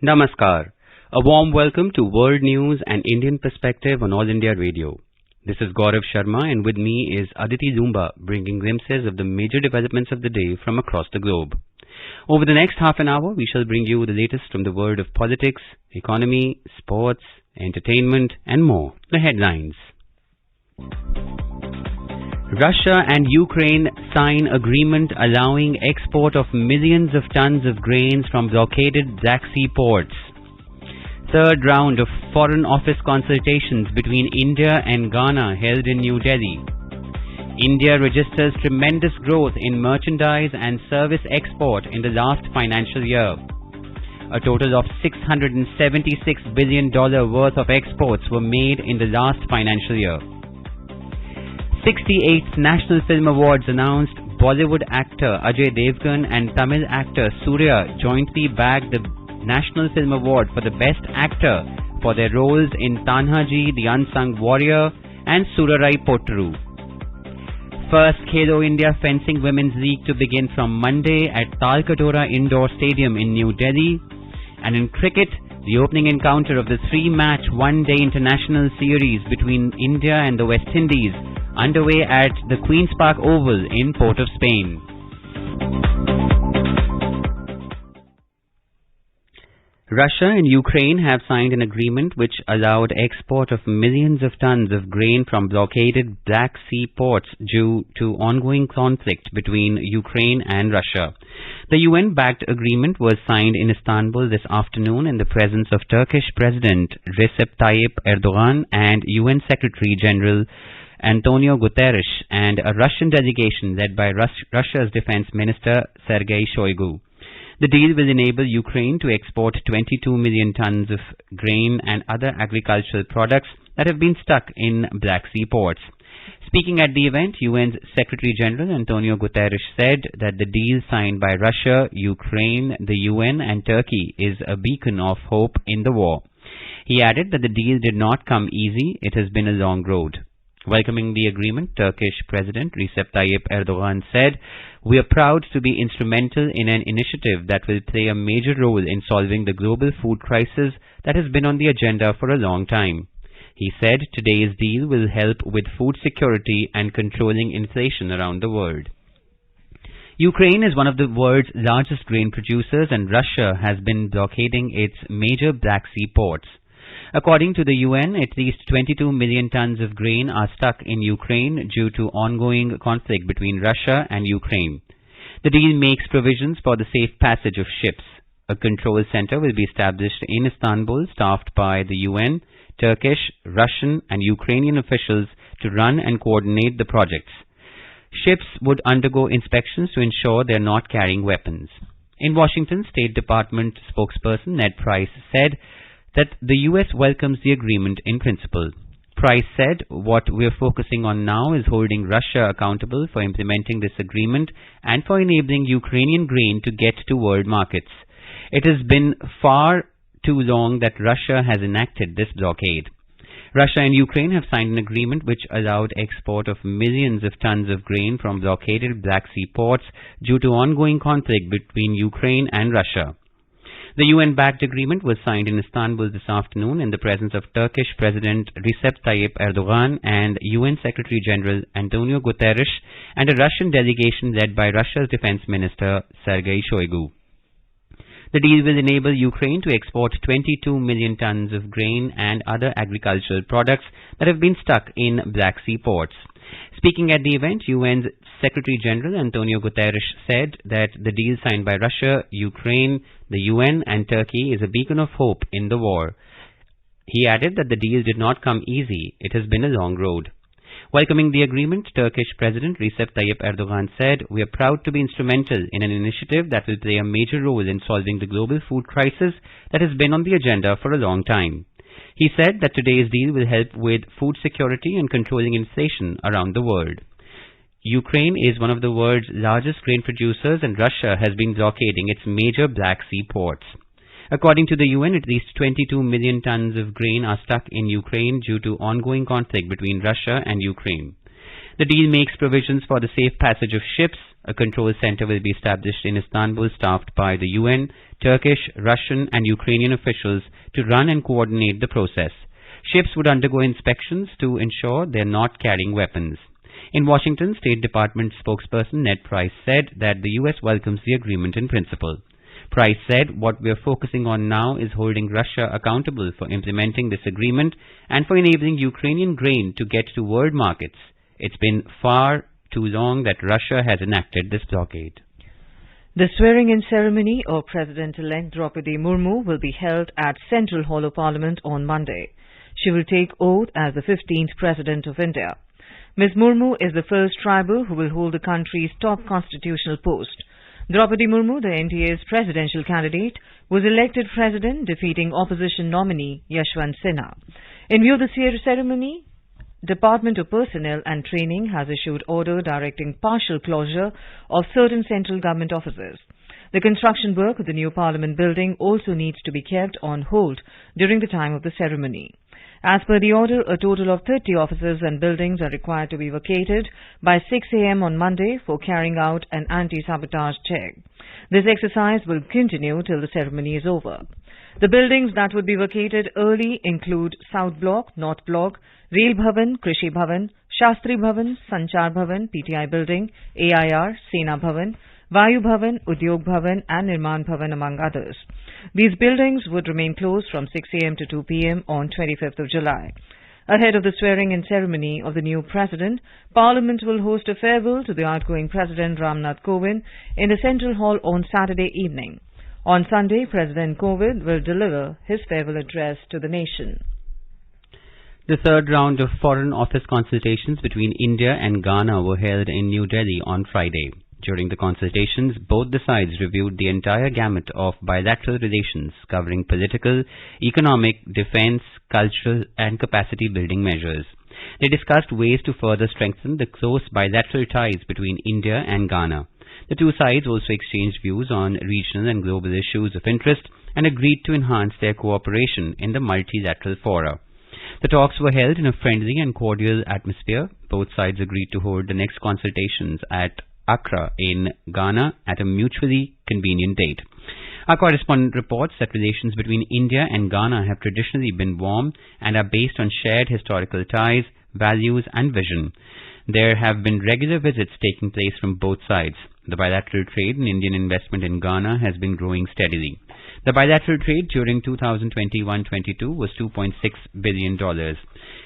Namaskar. A warm welcome to World News and Indian Perspective on All India Radio. This is Gaurav Sharma and with me is Aditi Zumba bringing glimpses of the major developments of the day from across the globe. Over the next half an hour, we shall bring you the latest from the world of politics, economy, sports, entertainment and more. The headlines. Russia and Ukraine sign agreement allowing export of millions of tons of grains from blockaded Black Sea ports. Third round of Foreign Office consultations between India and Ghana held in New Delhi. India registers tremendous growth in merchandise and service export in the last financial year. A total of $676 billion worth of exports were made in the last financial year. 68th National Film Awards announced. Bollywood actor Ajay Devgan and Tamil actor Surya jointly bagged the National Film Award for the Best Actor for their roles in Tanhaji the Unsung Warrior and Surarai Pottru. First Khelo India Fencing Women's League to begin from Monday at Talkatore Indoor Stadium in New Delhi. And in cricket, the opening encounter of the three-match one-day international series between India and the West Indies underway at the Queen's Park Oval in Port of Spain. Russia and Ukraine have signed an agreement which allowed export of millions of tons of grain from blockaded Black Sea ports due to ongoing conflict between Ukraine and Russia. The UN-backed agreement was signed in Istanbul this afternoon in the presence of Turkish President Recep Tayyip Erdogan and UN Secretary General Antonio Guterres and a Russian delegation led by Russia's Defense Minister Sergei Shoigu. The deal will enable Ukraine to export 22 million tons of grain and other agricultural products that have been stuck in Black Sea ports. Speaking at the event, UN's Secretary General Antonio Guterres said that the deal signed by Russia, Ukraine, the UN and Turkey is a beacon of hope in the war. He added that the deal did not come easy, it has been a long road. Welcoming the agreement, Turkish President Recep Tayyip Erdogan said, "We are proud to be instrumental in an initiative that will play a major role in solving the global food crisis that has been on the agenda for a long time." He said today's deal will help with food security and controlling inflation around the world. Ukraine is one of the world's largest grain producers and Russia has been blockading its major Black Sea ports. According to the UN, at least 22 million tons of grain are stuck in Ukraine due to ongoing conflict between Russia and Ukraine. The deal makes provisions for the safe passage of ships. A control center will be established in Istanbul, staffed by the UN, Turkish, Russian and Ukrainian officials to run and coordinate the projects. Ships would undergo inspections to ensure they are not carrying weapons. In Washington, State Department spokesperson Ned Price said that the US welcomes the agreement in principle. Price said, "What we're focusing on now is holding Russia accountable for implementing this agreement and for enabling Ukrainian grain to get to world markets. It has been far too long that Russia has enacted this blockade." Russia and Ukraine have signed an agreement which allowed export of millions of tons of grain from blockaded Black Sea ports due to ongoing conflict between Ukraine and Russia. The UN-backed agreement was signed in Istanbul this afternoon in the presence of Turkish President Recep Tayyip Erdogan and UN Secretary General Antonio Guterres and a Russian delegation led by Russia's Defense Minister Sergei Shoigu. The deal will enable Ukraine to export 22 million tons of grain and other agricultural products that have been stuck in Black Sea ports. Speaking at the event, UN's Secretary General Antonio Guterres said that the deal signed by Russia, Ukraine, the UN and Turkey is a beacon of hope in the war. He added that the deal did not come easy, it has been a long road. Welcoming the agreement, Turkish President Recep Tayyip Erdogan said, "We are proud to be instrumental in an initiative that will play a major role in solving the global food crisis that has been on the agenda for a long time." He said that today's deal will help with food security and controlling inflation around the world. Ukraine is one of the world's largest grain producers and Russia has been blockading its major Black Sea ports. According to the UN, at least 22 million tons of grain are stuck in Ukraine due to ongoing conflict between Russia and Ukraine. The deal makes provisions for the safe passage of ships. A control center will be established in Istanbul, staffed by the UN, Turkish, Russian and Ukrainian officials to run and coordinate the process. Ships would undergo inspections to ensure they are not carrying weapons. In Washington, State Department spokesperson Ned Price said that the U.S. welcomes the agreement in principle. Price said, "What we are focusing on now is holding Russia accountable for implementing this agreement and for enabling Ukrainian grain to get to world markets. It's been far too long that Russia has enacted this blockade." The swearing-in ceremony of President-elect Draupadi Murmu will be held at Central Hall of Parliament on Monday. She will take oath as the 15th President of India. Ms. Murmu is the first tribal who will hold the country's top constitutional post. Draupadi Murmu, the NDA's presidential candidate, was elected president, defeating opposition nominee Yashwant Sinha. In view of the ceremony, Department of Personnel and Training has issued order directing partial closure of certain central government offices. The construction work of the new Parliament building also needs to be kept on hold during the time of the ceremony. As per the order, a total of 30 offices and buildings are required to be vacated by 6 a.m. on Monday for carrying out an anti-sabotage check. This exercise will continue till the ceremony is over. The buildings that would be vacated early include South Block, North Block, Rail Bhavan, Krishi Bhavan, Shastri Bhavan, Sanchar Bhavan, PTI Building, AIR, Sena Bhavan, Vayu Bhavan, Udyog Bhavan and Nirman Bhavan among others. These buildings would remain closed from 6 a.m. to 2 p.m. on 25th of July. Ahead of the swearing-in ceremony of the new president, Parliament will host a farewell to the outgoing President Ramnath Kovind in the Central Hall on Saturday evening. On Sunday, President Kovind will deliver his farewell address to the nation. The third round of Foreign Office consultations between India and Ghana were held in New Delhi on Friday. During the consultations, both the sides reviewed the entire gamut of bilateral relations covering political, economic, defense, cultural and capacity building measures. They discussed ways to further strengthen the close bilateral ties between India and Ghana. The two sides also exchanged views on regional and global issues of interest and agreed to enhance their cooperation in the multilateral fora. The talks were held in a friendly and cordial atmosphere. Both sides agreed to hold the next consultations at Accra in Ghana at a mutually convenient date. Our correspondent reports that relations between India and Ghana have traditionally been warm and are based on shared historical ties, values and vision. There have been regular visits taking place from both sides. The bilateral trade and Indian investment in Ghana has been growing steadily. The bilateral trade during 2021-22 was $2.6 billion.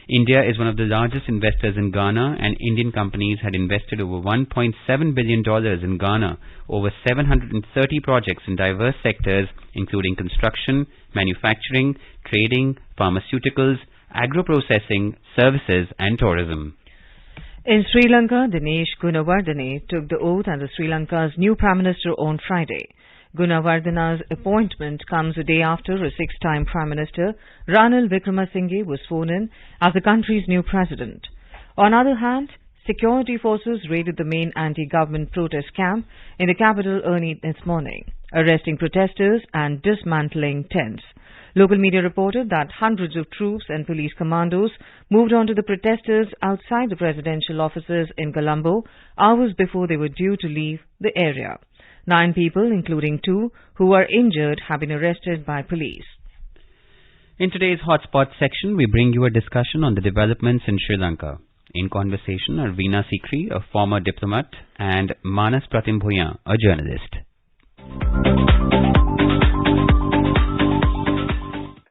India is one of the largest investors in Ghana, and Indian companies had invested over $1.7 billion in Ghana, over 730 projects in diverse sectors including construction, manufacturing, trading, pharmaceuticals, agro-processing, services and tourism. In Sri Lanka, Dinesh Gunawardene took the oath as Sri Lanka's new Prime Minister on Friday. Gunawardene's appointment comes a day after a six-time Prime Minister, Ranil Wickremesinghe, was sworn in as the country's new president. On the other hand, security forces raided the main anti-government protest camp in the capital early this morning, arresting protesters and dismantling tents. Local media reported that hundreds of troops and police commandos moved onto the protesters outside the presidential offices in Colombo hours before they were due to leave the area. 9 people, including 2 who were injured, have been arrested by police. In today's Hotspot section, we bring you a discussion on the developments in Sri Lanka. In conversation are Veena Sikri, a former diplomat, and Manas Pratim Bhuyan, a journalist.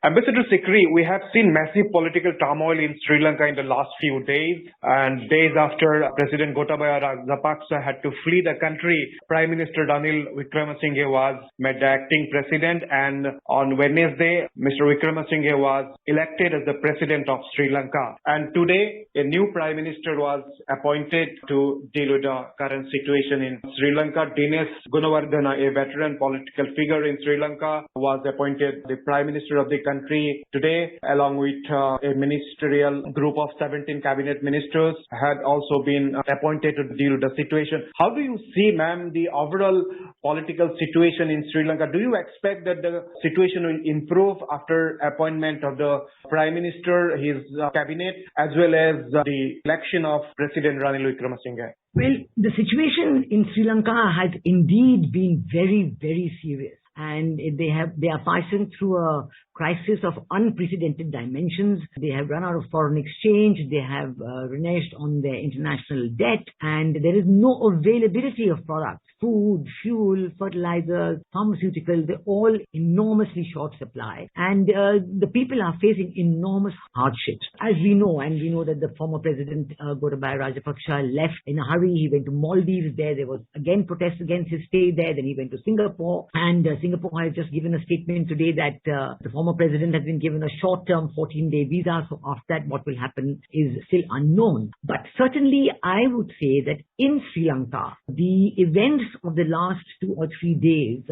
Ambassador Sikri, we have seen massive political turmoil in Sri Lanka in the last few days, and days after President Gotabaya Rajapaksa had to flee the country, Prime Minister Ranil Wickremesinghe was made the acting president, and on Wednesday, Mr. Wickremesinghe was elected as the president of Sri Lanka. And today, a new Prime Minister was appointed to deal with the current situation in Sri Lanka. Dinesh Gunawardene, a veteran political figure in Sri Lanka, was appointed the Prime Minister of the country. country today, along with a ministerial group of 17 cabinet ministers, had also been appointed to deal with the situation. How do you see, ma'am, the overall political situation in Sri Lanka? Do you expect that the situation will improve after appointment of the Prime Minister, his cabinet, as well as the election of President Ranil Wickremesinghe? Well, the situation in Sri Lanka has indeed been very, very serious. And they are passing through a crisis of unprecedented dimensions. They have run out of foreign exchange. They have reneged on their international debt, and there is no availability of products, food, fuel, fertilizers, pharmaceuticals. They're all enormously short supply, and the people are facing enormous hardships. As we know, and we know that the former president Gotabaya Rajapaksa left in a hurry. He went to Maldives. There was again protests against his stay there. Then he went to Singapore, and Singapore has just given a statement today that the former president has been given a short-term 14-day visa. So after that, what will happen is still unknown. But certainly, I would say that in Sri Lanka, the events of the last 2 or 3 days,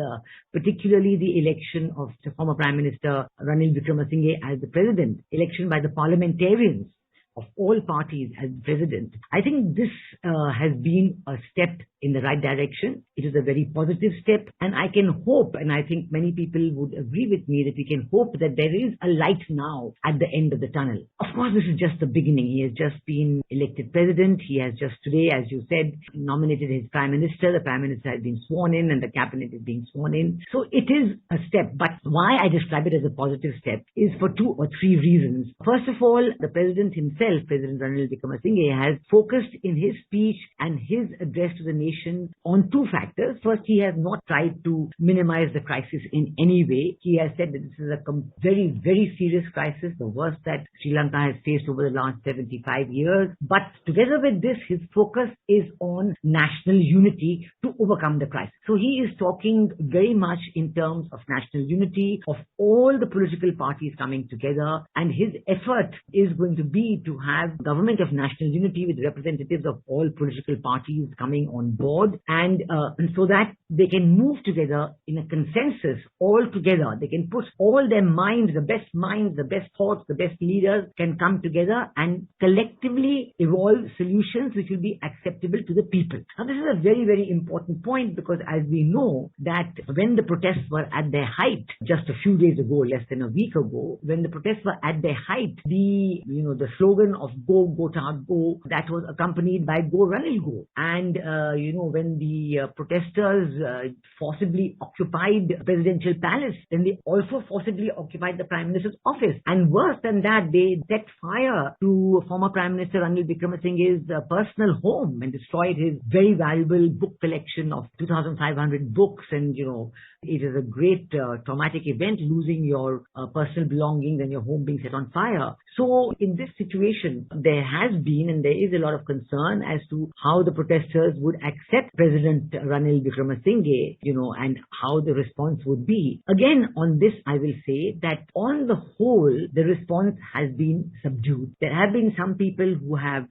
particularly the election of the former Prime Minister Ranil Wickremesinghe as the president, election by the parliamentarians of all parties as president, I think this has been a step in the right direction. It is a very positive step, and I can hope, and I think many people would agree with me, that we can hope that there is a light now at the end of the tunnel. Of course, this is just the beginning. He has just been elected president. He has just today, as you said, nominated his prime minister. The prime minister has been sworn in, and the cabinet is being sworn in. So it is a step. But why I describe it as a positive step is for 2 or 3 reasons. First of all, the president himself, President Ranil Wickremesinghe, has focused in his speech and his address to the nation on 2 factors. First, he has not tried to minimize the crisis in any way. He has said that this is a very, very serious crisis, the worst that Sri Lanka has faced over the last 75 years. But together with this, his focus is on national unity to overcome the crisis. So he is talking very much in terms of national unity, of all the political parties coming together, and his effort is going to be to have government of national unity with representatives of all political parties coming on board, and so that they can move together in a consensus all together. They can put all their minds, the best thoughts, the best leaders can come together and collectively evolve solutions which will be acceptable to the people. Now, this is a very, very important point, because as we know that when the protests were at their height just a few days ago, less than a week ago, when the protests were at their height, the slogan of Go Gota Go, that was accompanied by Go Ranil Go. And when the protesters forcibly occupied the presidential palace, then they also forcibly occupied the Prime Minister's office. And worse than that, they set fire to former Prime Minister Ranil Wickremesinghe's personal home and destroyed his very valuable book collection of 2,500 books. And, it is a great traumatic event, losing your personal belongings and your home being set on fire. So in this situation, there has been and there is a lot of concern as to how the protesters would accept President Ranil Wickremesinghe, and how the response would be. Again, on this, I will say that on the whole, the response has been subdued. There have been some people who have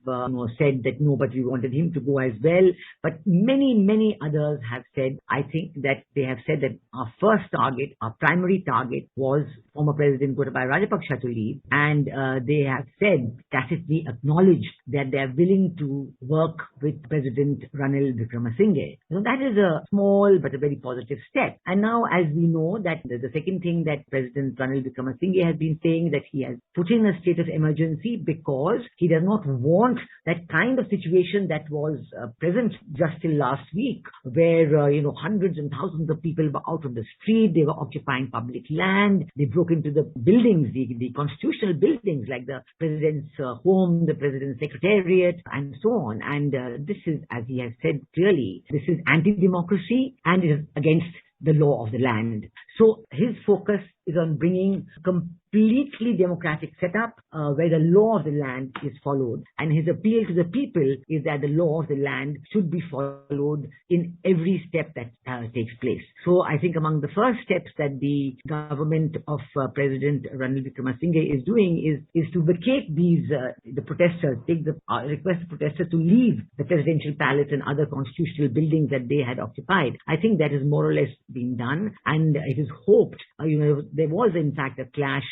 said that no, but we wanted him to go as well. But many, many others have said, I think that they have said that our first target, our primary target was former President Gotabaya Rajapaksa to leave. And they have said, tacitly acknowledged that they are willing to work with President Ranil Wickremesinghe. That is a small but a very positive step. And now, as we know, that the second thing that President Ranil Wickremesinghe has been saying, that he has put in a state of emergency because he does not want that kind of situation that was present just till last week, where hundreds and thousands of people were out on the street. They were occupying public land. They broke into the buildings, the constitutional buildings, like the president's home, the president's secretariat, and so on. And this is, as he has said clearly, this is anti-democracy and it is against the law of the land. So his focus is on bringing completely democratic setup where the law of the land is followed. And his appeal to the people is that the law of the land should be followed in every step that takes place. So I think among the first steps that the government of President Ranil Wickremesinghe is doing is to vacate these, the protesters, request the protesters to leave the presidential palace and other constitutional buildings that they had occupied. I think that is more or less being done, and it is hoped, there there was in fact a clash,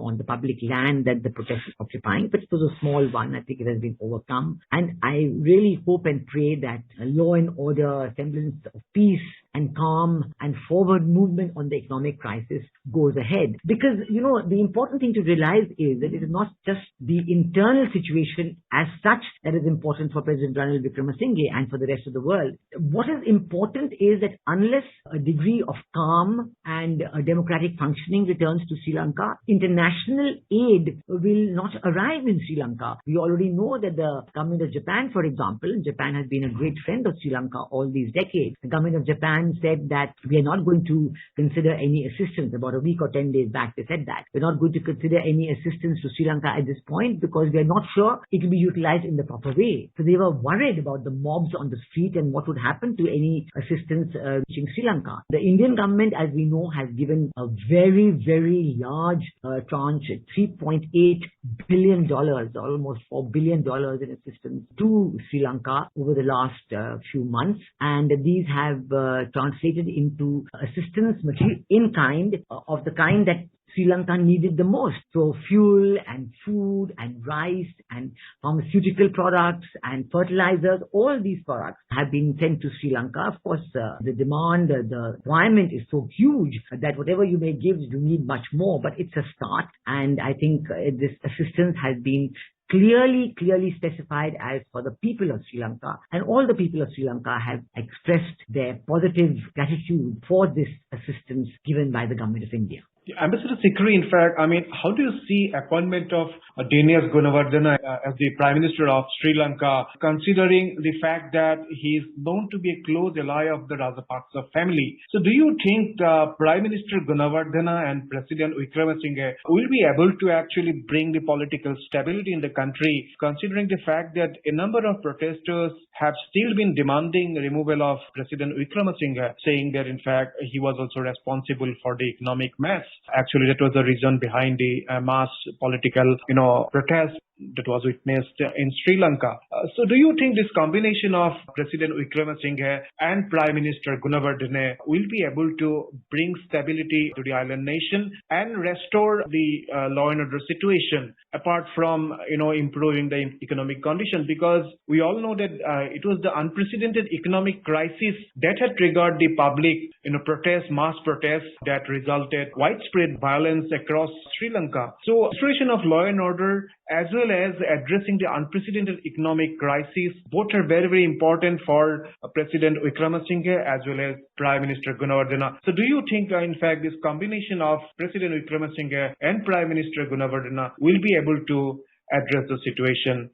on the public land that the protesters were occupying, but it was a small one. I think it has been overcome. And I really hope and pray that law and order, semblance of peace and calm and forward movement on the economic crisis goes ahead. Because, the important thing to realize is that it is not just the internal situation as such that is important for President Ranil Wickremesinghe and for the rest of the world. What is important is that unless a degree of calm and a democratic functioning returns to Sri Lanka, international aid will not arrive in Sri Lanka. We already know that the government of Japan, for example, Japan has been a great friend of Sri Lanka all these decades. The government of Japan said that we are not going to consider any assistance. About a week or 10 days back, they said that. We're not going to consider any assistance to Sri Lanka at this point because we are not sure it will be utilized in the proper way. So they were worried about the mobs on the street and what would happen to any assistance reaching Sri Lanka. The Indian government, as we know, has given a very, very large tranche, $3.8 billion, almost $4 billion in assistance to Sri Lanka over the last few months. And these have translated into assistance material in kind of the kind that Sri Lanka needed the most. So fuel and food and rice and pharmaceutical products and fertilizers, all these products have been sent to Sri Lanka. Of course, the demand, the requirement is so huge that whatever you may give, you need much more, but it's a start. And I think this assistance has been clearly specified as for the people of Sri Lanka, and all the people of Sri Lanka have expressed their positive gratitude for this assistance given by the government of India. Ambassador Sikri, in fact, how do you see appointment of Dinesh Gunawardena as the Prime Minister of Sri Lanka, considering the fact that he is known to be a close ally of the Rajapaksa family? So do you think Prime Minister Gunawardena and President Wickremesinghe will be able to actually bring the political stability in the country, considering the fact that a number of protesters have still been demanding removal of President Wickremesinghe, saying that in fact he was also responsible for the economic mess? Actually, that was the reason behind the mass political, protest that was witnessed in Sri Lanka. So do you think this combination of President Wickremesinghe and Prime Minister Gunawardena will be able to bring stability to the island nation and restore the law and order situation, apart from, improving the economic condition? Because we all know that it was the unprecedented economic crisis that had triggered the public, mass protests that resulted widespread violence across Sri Lanka. So restoration of law and order as well as addressing the unprecedented economic crisis, both are very, very important for President Wickremesinghe as well as Prime Minister Gunawardena. So do you think, in fact, this combination of President Wickremesinghe and Prime Minister Gunawardena will be able to address the situation?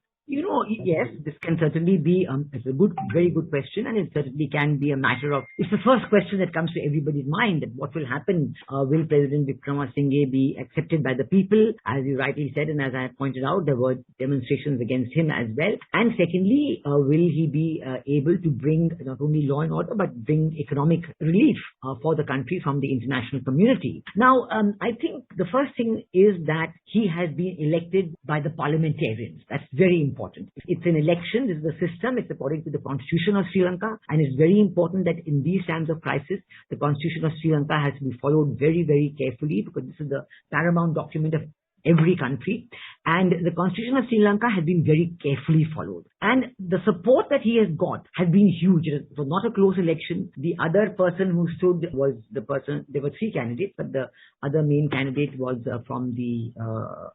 Yes, this can certainly be, it's a very good question, and it certainly can be a matter of, it's the first question that comes to everybody's mind, that what will happen? Will President Wickremesinghe be accepted by the people? As you rightly said, and as I pointed out, there were demonstrations against him as well. And secondly, will he be able to bring not only law and order, but bring economic relief for the country from the international community? Now, I think the first thing is that he has been elected by the parliamentarians. That's very important. It's an election, this is the system, it's according to the Constitution of Sri Lanka, and it's very important that in these times of crisis, the Constitution of Sri Lanka has to be followed very, very carefully, because this is the paramount document of every country, and the Constitution of Sri Lanka has been very carefully followed. And the support that he has got has been huge. It was not a close election. The other person who stood was the person, there were three candidates, but the other main candidate was from the,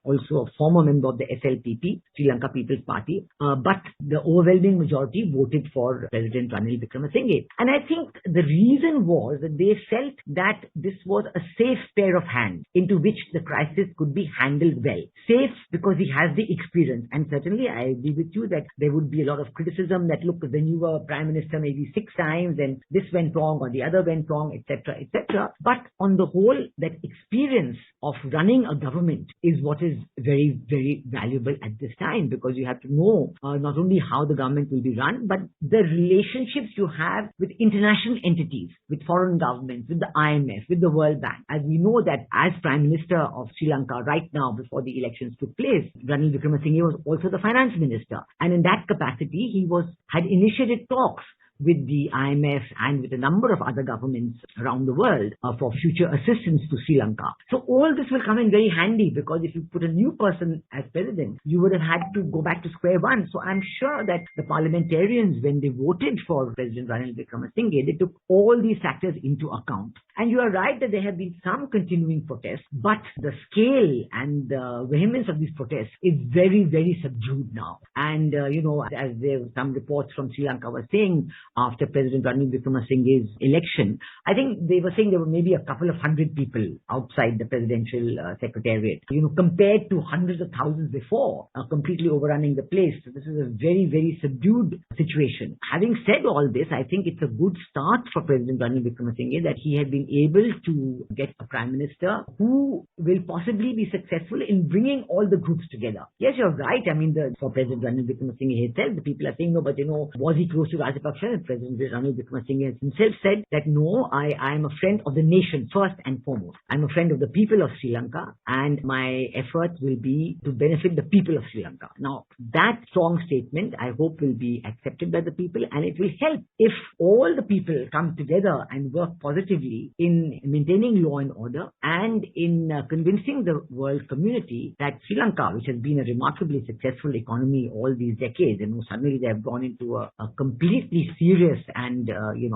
also a former member of the SLPP, Sri Lanka People's Party. But the overwhelming majority voted for President Ranil Wickremesinghe. And I think the reason was that they felt that this was a safe pair of hands into which the crisis could be handled well. Safe because he has the experience. And certainly I agree with you that there would be a lot of criticism that, look, when you were Prime Minister maybe 6 times and this went wrong or the other went wrong, etc., etc. But on the whole, that experience of running a government is what is very, very valuable at this time, because you have to know not only how the government will be run, but the relationships you have with international entities, with foreign governments, with the IMF, with the World Bank. As we know that as Prime Minister of Sri Lanka right now, before the elections took place, Ranil Wickremesinghe was also the finance minister. And in that capacity, he had initiated talks with the IMF and with a number of other governments around the world for future assistance to Sri Lanka. So all this will come in very handy, because if you put a new person as president, you would have had to go back to square one. So I'm sure that the parliamentarians, when they voted for President Ranil Wickremesinghe, they took all these factors into account. And you are right that there have been some continuing protests, but the scale and the vehemence of these protests is very, very subdued now. And, as there were some reports from Sri Lanka were saying after President Ranil Wickremesinghe's election, I think they were saying there were maybe a couple of hundred people outside the presidential secretariat, compared to hundreds of thousands before, completely overrunning the place. So this is a very, very subdued situation. Having said all this, I think it's a good start for President Ranil Wickremesinghe that he had been able to get a prime minister who will possibly be successful in bringing all the groups together. Yes, you're right. I mean, for President Ranil Wickremesinghe himself, the people are saying, no, but was he close to Rajapaksa? And President Ranil Wickremesinghe himself said that, no, I am a friend of the nation first and foremost. I'm a friend of the people of Sri Lanka, and my effort will be to benefit the people of Sri Lanka. Now, that strong statement, I hope, will be accepted by the people, and it will help if all the people come together and work positively in maintaining law and order and in convincing the world community that Sri Lanka, which has been a remarkably successful economy all these decades, suddenly they have gone into a completely serious and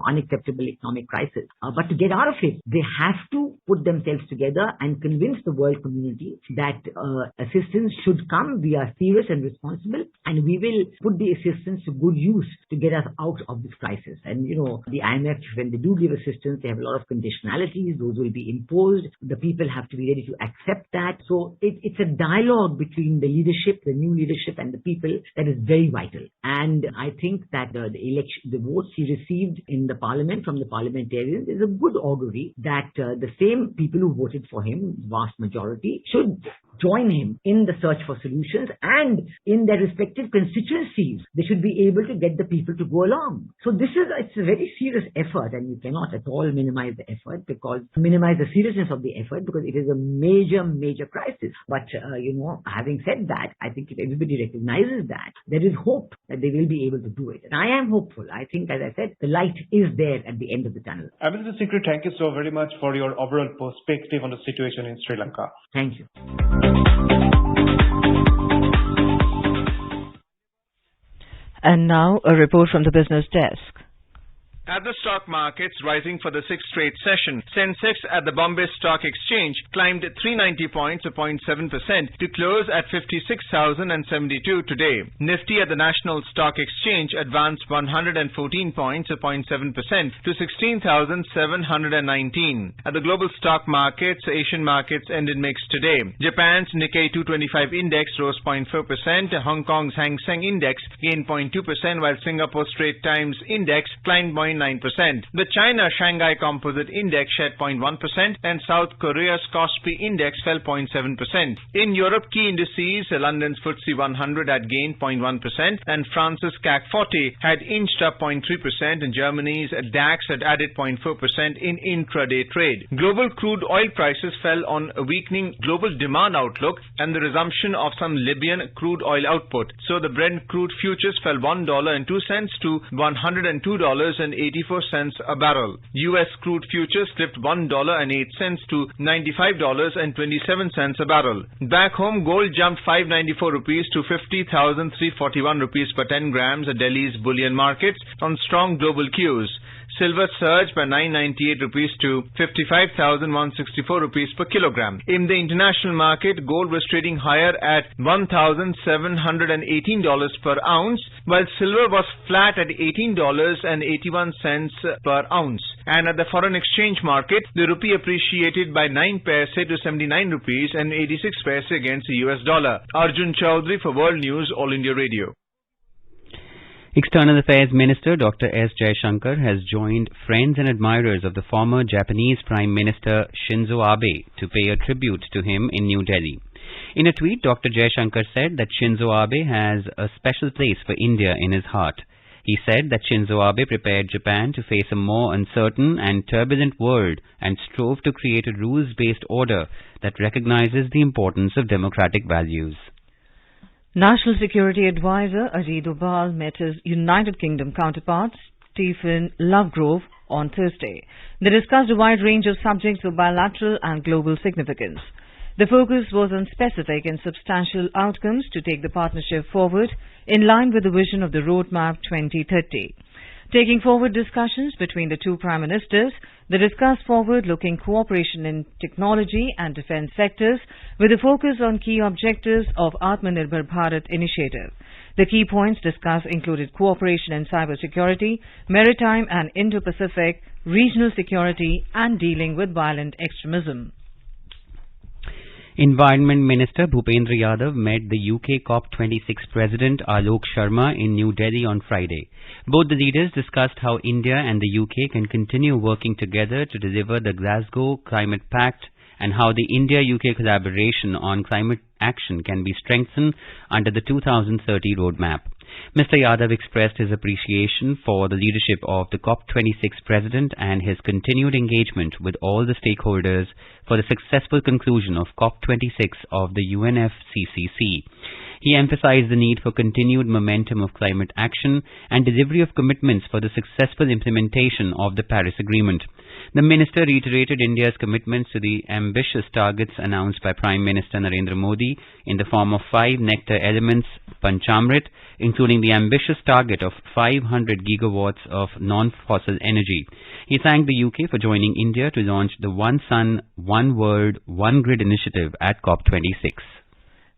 unacceptable economic crisis. But to get out of it, they have to put themselves together and convince the world community that assistance should come. We are serious and responsible, and we will put the assistance to good use to get us out of this crisis. And the IMF, when they do give assistance, they have a lot of conditionalities. Those will be imposed. The people have to be ready to accept that. So it's a dialogue between the leadership, the new leadership, and the people that is very vital. And I think that the votes he received in the parliament from the parliamentarians is a good augury that the same people who voted for him, vast majority, should join him in the search for solutions, and in their respective constituencies, they should be able to get the people to go along. So it's a very serious effort, and you cannot at all minimize the effort, minimize the seriousness of the effort, because it is a major, major crisis. But, having said that, I think if everybody recognizes that, there is hope that they will be able to do it. And I am hopeful. I think, as I said, the light is there at the end of the tunnel. Mr. Sikri, thank you so very much for your overall perspective on the situation in Sri Lanka. Thank you. And now a report from the business desk. At the stock markets, rising for the sixth straight session, Sensex at the Bombay Stock Exchange climbed 390 points, or 0.7%, to close at 56,072 today. Nifty at the National Stock Exchange advanced 114 points, or 0.7%, to 16,719. At the global stock markets, Asian markets ended mixed today. Japan's Nikkei 225 index rose 0.4%, Hong Kong's Hang Seng index gained 0.2%, while Singapore Straits Times index climbed 0.9%. The China Shanghai Composite Index shed 0.1%, and South Korea's Kospi Index fell 0.7%. In Europe, key indices, London's FTSE 100 had gained 0.1%, and France's CAC 40 had inched up 0.3%, and Germany's DAX had added 0.4% in intraday trade. Global crude oil prices fell on a weakening global demand outlook and the resumption of some Libyan crude oil output. So the Brent crude futures fell $1.02 to $102.84 a barrel. U.S. crude futures slipped $1.08 to $95.27 a barrel. Back home, gold jumped 594 rupees to 50,341 rupees per 10 grams at Delhi's bullion markets on strong global cues. Silver surged by 998 rupees to 55,164 rupees per kilogram. In the international market, gold was trading higher at $1,718 per ounce, while silver was flat at $18.81 per ounce. And at the foreign exchange market, the rupee appreciated by 9 paise to 79 rupees and 86 paise against the US dollar. Arjun Chaudhary for World News, All India Radio. External Affairs Minister Dr. S. Jaishankar has joined friends and admirers of the former Japanese Prime Minister Shinzo Abe to pay a tribute to him in New Delhi. In a tweet, Dr. Jaishankar said that Shinzo Abe has a special place for India in his heart. He said that Shinzo Abe prepared Japan to face a more uncertain and turbulent world and strove to create a rules-based order that recognizes the importance of democratic values. National Security Advisor Ajit Doval met his United Kingdom counterparts Stephen Lovegrove on Thursday. They discussed a wide range of subjects of bilateral and global significance. The focus was on specific and substantial outcomes to take the partnership forward in line with the vision of the Roadmap 2030. Taking forward discussions between the two Prime Ministers, they discussed forward-looking cooperation in technology and defence sectors with a focus on key objectives of Atmanirbhar Bharat initiative. The key points discussed included cooperation in cybersecurity, maritime and Indo-Pacific, regional security and dealing with violent extremism. Environment Minister Bhupendra Yadav met the UK COP26 President Alok Sharma in New Delhi on Friday. Both the leaders discussed how India and the UK can continue working together to deliver the Glasgow Climate Pact and how the India-UK collaboration on climate action can be strengthened under the 2030 roadmap. Mr. Yadav expressed his appreciation for the leadership of the COP26 President and his continued engagement with all the stakeholders for the successful conclusion of COP26 of the UNFCCC. He emphasized the need for continued momentum of climate action and delivery of commitments for the successful implementation of the Paris Agreement. The minister reiterated India's commitments to the ambitious targets announced by Prime Minister Narendra Modi in the form of 5 nectar elements, Panchamrit, including the ambitious target of 500 gigawatts of non-fossil energy. He thanked the UK for joining India to launch the One Sun, One World, One Grid initiative at COP26.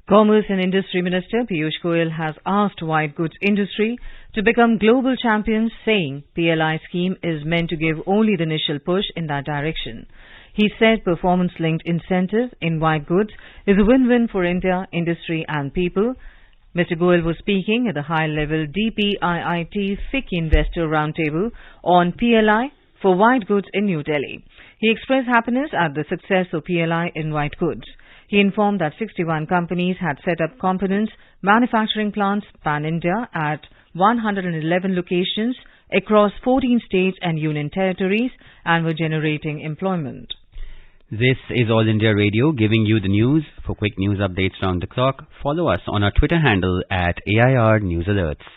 Commerce and Industry Minister Piyush Goyal has asked white goods industry to become global champions, saying PLI scheme is meant to give only the initial push in that direction. He said performance-linked incentive in white goods is a win-win for India, industry and people. Mr. Goyal was speaking at the high-level DPIIT FICCI Investor Roundtable on PLI for white goods in New Delhi. He expressed happiness at the success of PLI in white goods. He informed that 61 companies had set up components manufacturing plants pan-India at 111 locations across 14 states and union territories and were generating employment. This is All India Radio giving you the news. For quick news updates round the clock, follow us on our Twitter handle at AIR News Alerts.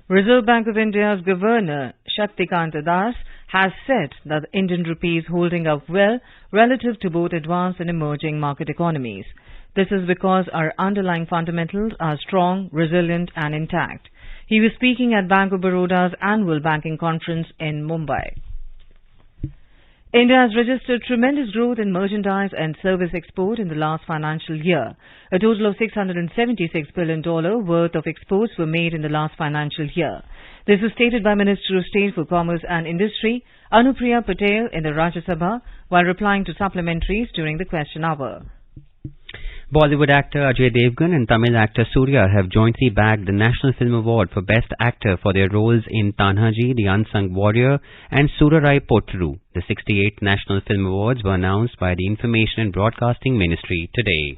Reserve Bank of India's Governor Shaktikanta Das has said that the Indian rupee is holding up well relative to both advanced and emerging market economies. This is because our underlying fundamentals are strong, resilient and intact. He was speaking at Bank of Baroda's annual banking conference in Mumbai. India has registered tremendous growth in merchandise and service export in the last financial year. A total of $676 billion worth of exports were made in the last financial year. This was stated by Minister of State for Commerce and Industry, Anupriya Patel, in the Rajya Sabha while replying to supplementaries during the question hour. Bollywood actor Ajay Devgan and Tamil actor Surya have jointly bagged the National Film Award for Best Actor for their roles in Tanhaji, The Unsung Warrior and Surarai Potru. The 68th National Film Awards were announced by the Information and Broadcasting Ministry today.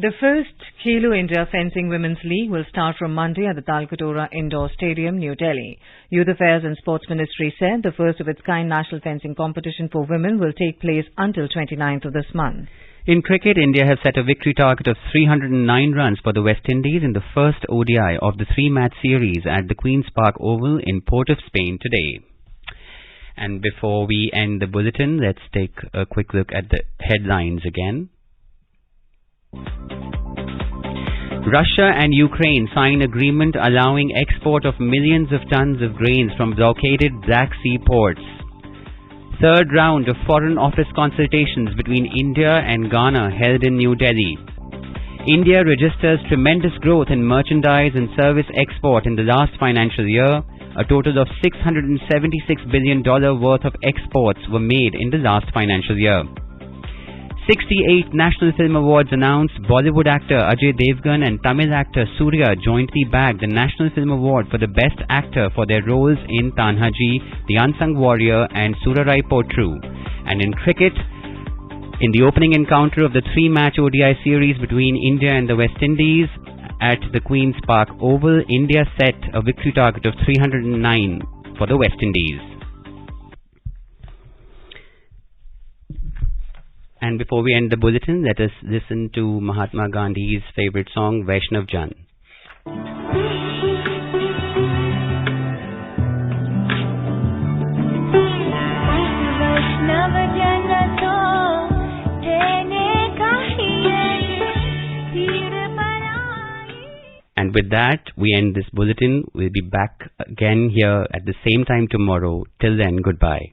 The first Khelo India Fencing Women's League will start from Monday at the Talkatore Indoor Stadium, New Delhi. Youth Affairs and Sports Ministry said the first of its kind national fencing competition for women will take place until 29th of this month. In cricket, India has set a victory target of 309 runs for the West Indies in the first ODI of the 3-match series at the Queen's Park Oval in Port of Spain today. And before we end the bulletin, let's take a quick look at the headlines again. Russia and Ukraine sign agreement allowing export of millions of tons of grains from blockaded Black Sea ports. Third round of Foreign Office consultations between India and Ghana held in New Delhi. India registers tremendous growth in merchandise and service export in the last financial year. A total of $676 billion worth of exports were made in the last financial year. 68 National Film Awards announced. Bollywood actor Ajay Devgan and Tamil actor Surya jointly bagged the National Film Award for the Best Actor for their roles in Tanhaji, The Unsung Warrior and Surarai Potru. And in cricket, in the opening encounter of the 3-match ODI series between India and the West Indies at the Queen's Park Oval, India set a victory target of 309 for the West Indies. And before we end the bulletin, let us listen to Mahatma Gandhi's favorite song, Vaishnav Jan. And with that, we end this bulletin. We'll be back again here at the same time tomorrow. Till then, goodbye.